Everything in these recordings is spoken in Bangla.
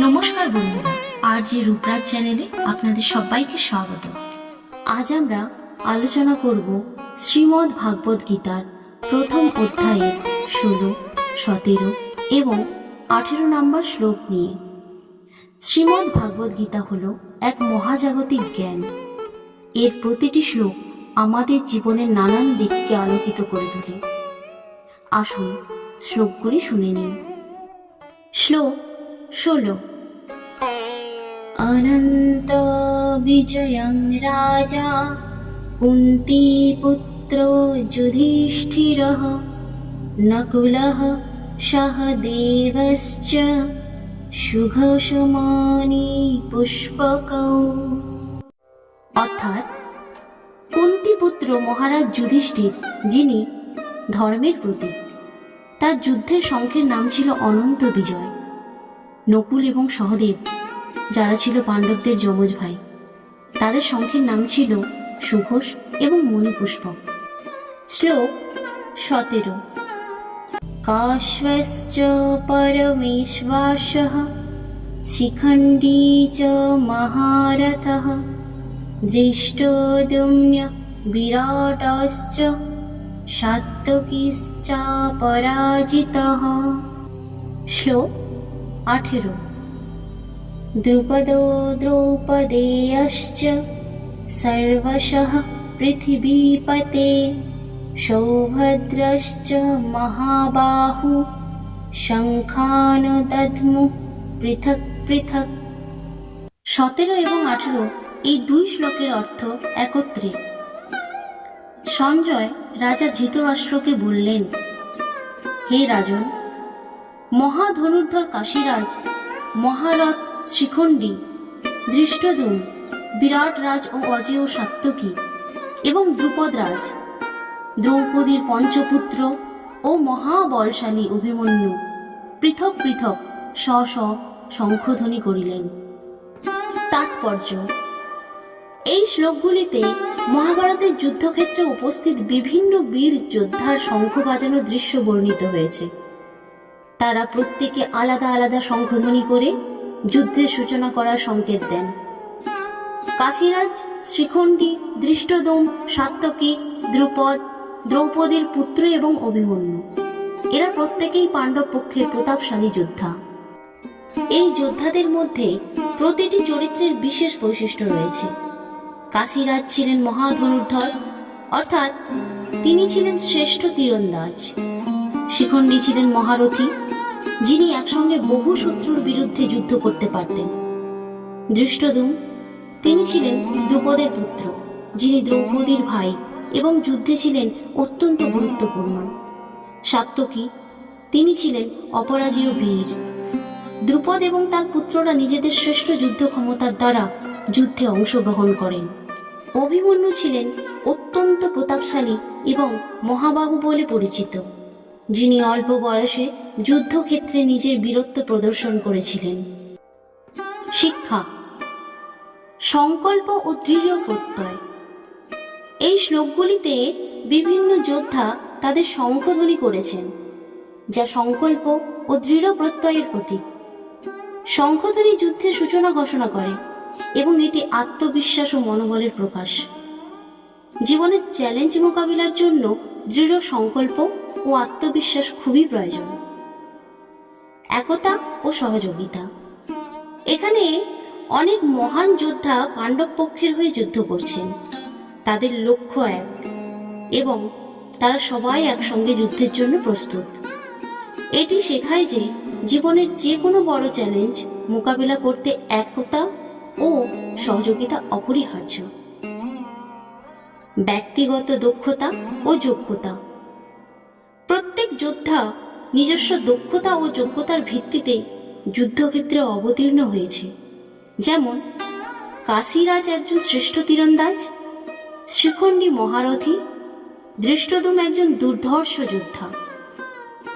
নমস্কার বন্ধুরা, আরজে রূপরাজ চ্যানেলে আপনাদের সবাইকে স্বাগত। আজ আমরা আলোচনা করব শ্রীমদ্ ভাগবত গীতার প্রথম অধ্যায়ের 16, 17 এবং 18 নম্বর শ্লোক নিয়ে। শ্রীমদ্ ভাগবত গীতা হল এক মহাজাগতিক জ্ঞান। এর প্রতিটি শ্লোক আমাদের জীবনের নানান দিককে আলোকিত করে তোলে। আসুন শ্লোকগুলি শুনে নিন। শ্লোক 16। অনন্ত বিজয়ং রাজা কুন্তীপুত্র যুধিষ্ঠিরঃ নকুলঃ সহদেবশ্চ সুঘোষমানি পুষ্পকৌ। অর্থাৎ কুন্তীপুত্র মহারাজ যুধিষ্ঠির, যিনি ধর্মের প্রতীক, তার যুদ্ধের শঙ্খের নাম ছিল অনন্ত বিজয়। নকুল এবং সহদেব, যারা ছিল পাণ্ডবদের যমজ ভাই, তাদের শঙ্খের নাম ছিল সুঘোষ এবং মণিপুষ্পক। শ্লোক 17। কাশ্যশ্চ পরমেশ্বাসঃ শিখণ্ডী চ মহারথঃ দৃষ্টদ্যুম্ন বিরাটশ্চ সাত্যকীশ্চাপরাজিতঃ। শ্লোক 18। দ্রুপদো দ্রৌপদেয়শ্চ সর্বশঃ পৃথিবীপতে সৌভদ্রশ্চ মহাবাহু শঙ্খানো দধ্মু পৃথক পৃথক। 17 এবং 18 এই দুই শ্লোকের অর্থ একত্রে। সঞ্জয় রাজা ধৃতরাষ্ট্রকে বললেন, হে রাজন, মহাধনুর্ধর কাশীরাজ, মহারথ শিখণ্ডী, দৃষ্টদ্যুম্ন, বিরাট রাজ ও অজেয় সাত্যকী এবং দ্রুপদ রাজ, দ্রৌপদীর পঞ্চপুত্র ও মহাবলশালী অভিমন্যু পৃথক পৃথক স্ব স্ব শঙ্খধ্বনি করিলেন। তাৎপর্য: এই শ্লোকগুলিতে মহাভারতের যুদ্ধক্ষেত্রে উপস্থিত বিভিন্ন বীর যোদ্ধার শঙ্খ বাজানোর দৃশ্য বর্ণিত হয়েছে। তারা প্রত্যেকে আলাদা আলাদা শঙ্খধ্বনি করে যুদ্ধের সূচনা করার সংকেত দেন। কাশীরাজ, শিখণ্ডী, দৃষ্টদ্যুম্ন, সাত্যকী, দ্রুপদ, দ্রৌপদীর পুত্র এবং অভিমন্যু, এরা প্রত্যেকেই পাণ্ডব পক্ষের প্রতাপশালী যোদ্ধা। এই যোদ্ধাদের মধ্যে প্রতিটি চরিত্রের বিশেষ বৈশিষ্ট্য রয়েছে। কাশীরাজ ছিলেন মহাধনুর্ধর, অর্থাৎ তিনি ছিলেন শ্রেষ্ঠ তীরন্দাজ। শিখণ্ডী ছিলেন মহারথী, যিনি একসঙ্গে বহু শত্রুর বিরুদ্ধে যুদ্ধ করতে পারতেন। দৃষ্টদ্যুম্ন, তিনি ছিলেন দ্রুপদের পুত্র, যিনি দ্রৌপদীর ভাই এবং যুদ্ধে ছিলেন অত্যন্ত গুরুত্বপূর্ণ। সাত্যকী, তিনি ছিলেন অপরাজেয় বীর। দ্রুপদ এবং তার পুত্ররা নিজেদের শ্রেষ্ঠ যুদ্ধ ক্ষমতার দ্বারা যুদ্ধে অংশগ্রহণ করেন। অভিমন্যু ছিলেন অত্যন্ত প্রতাপশালী এবং মহাবাহু বলে পরিচিত, যিনি অল্প বয়সে যুদ্ধক্ষেত্রে নিজের বীরত্ব প্রদর্শন করেছিলেন। শিক্ষা: সংকল্প ও দৃঢ় প্রত্যয়। এই শ্লোকগুলিতে বিভিন্ন যোদ্ধা তাদের শঙ্খধ্বনি করেছেন, যা সংকল্প ও দৃঢ় প্রত্যয়ের প্রতীক। শঙ্খধ্বনি যুদ্ধের সূচনা ঘোষণা করে এবং এটি আত্মবিশ্বাস ও মনোবলের প্রকাশ। জীবনের চ্যালেঞ্জ মোকাবিলার জন্য দৃঢ় সংকল্প ও আত্মবিশ্বাস খুবই প্রয়োজন। একতা ও সহযোগিতা। এখানে অনেক মহান যোদ্ধা পাণ্ডব পক্ষের হয়ে যুদ্ধ করছেন। তাদের লক্ষ্য এক এবং তারা সবাই একসঙ্গে যুদ্ধের জন্য প্রস্তুত। এটি শেখায় যে জীবনের যে কোনো বড় চ্যালেঞ্জ মোকাবিলা করতে একতা ও সহযোগিতা অপরিহার্য। ব্যক্তিগত দক্ষতা ও যোগ্যতা। প্রত্যেক যোদ্ধা নিজস্ব দক্ষতা ও যোগ্যতার ভিত্তিতে যুদ্ধক্ষেত্রে অবতীর্ণ হয়েছে। যেমন কাশীরাজ একজন শ্রেষ্ঠ তীরন্দাজ, শিখণ্ডী মহারথী, দৃষ্টদ্যুম্ন একজন দুর্ধর্ষ যোদ্ধা।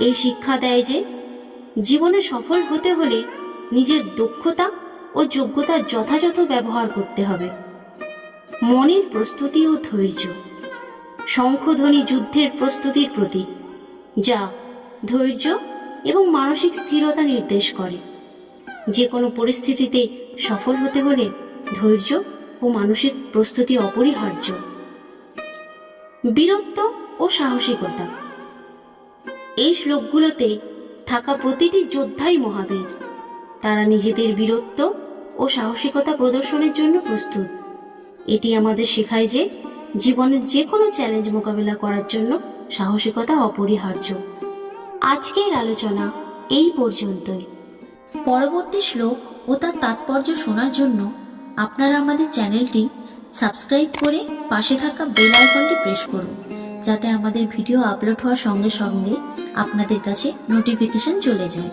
এই শিক্ষা দেয় যে জীবনে সফল হতে হলে নিজের দক্ষতা ও যোগ্যতার যথাযথ ব্যবহার করতে হবে। মনের প্রস্তুতি ও ধৈর্য। শঙ্খধ্বনি যুদ্ধের প্রস্তুতির প্রতীক, যা ধৈর্য এবং মানসিক স্থিরতা নির্দেশ করে। যে কোনো পরিস্থিতিতে সফল হতে হলে ধৈর্য ও মানসিক প্রস্তুতি অপরিহার্য। বীরত্ব ও সাহসিকতা। এই শ্লোকগুলোতে থাকা প্রতিটি যোদ্ধাই মহাবীর। তারা নিজেদের বীরত্ব ও সাহসিকতা প্রদর্শনের জন্য প্রস্তুত। এটি আমাদের শেখায় যে জীবনের যে কোনো চ্যালেঞ্জ মোকাবেলা করার জন্য সাহসিকতা অপরিহার্য। আজকের আলোচনা এই পর্যন্তই। পরবর্তী শ্লোক ও তার তাৎপর্য শোনার জন্য আপনারা আমাদের চ্যানেলটি সাবস্ক্রাইব করে পাশে থাকা বেল আইকনটি প্রেস করুন, যাতে আমাদের ভিডিও আপলোড হওয়ার সঙ্গে সঙ্গে আপনাদের কাছে নোটিফিকেশন চলে যায়।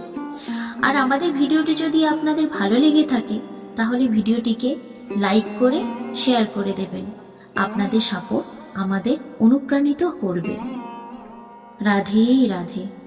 আর আমাদের ভিডিওটি যদি আপনাদের ভালো লেগে থাকে তাহলে ভিডিওটিকে লাইক করে শেয়ার করে দেবেন। আপনাদের সাপোর্ট আমাদের অনুপ্রাণিত করবে। রাধে রাধে।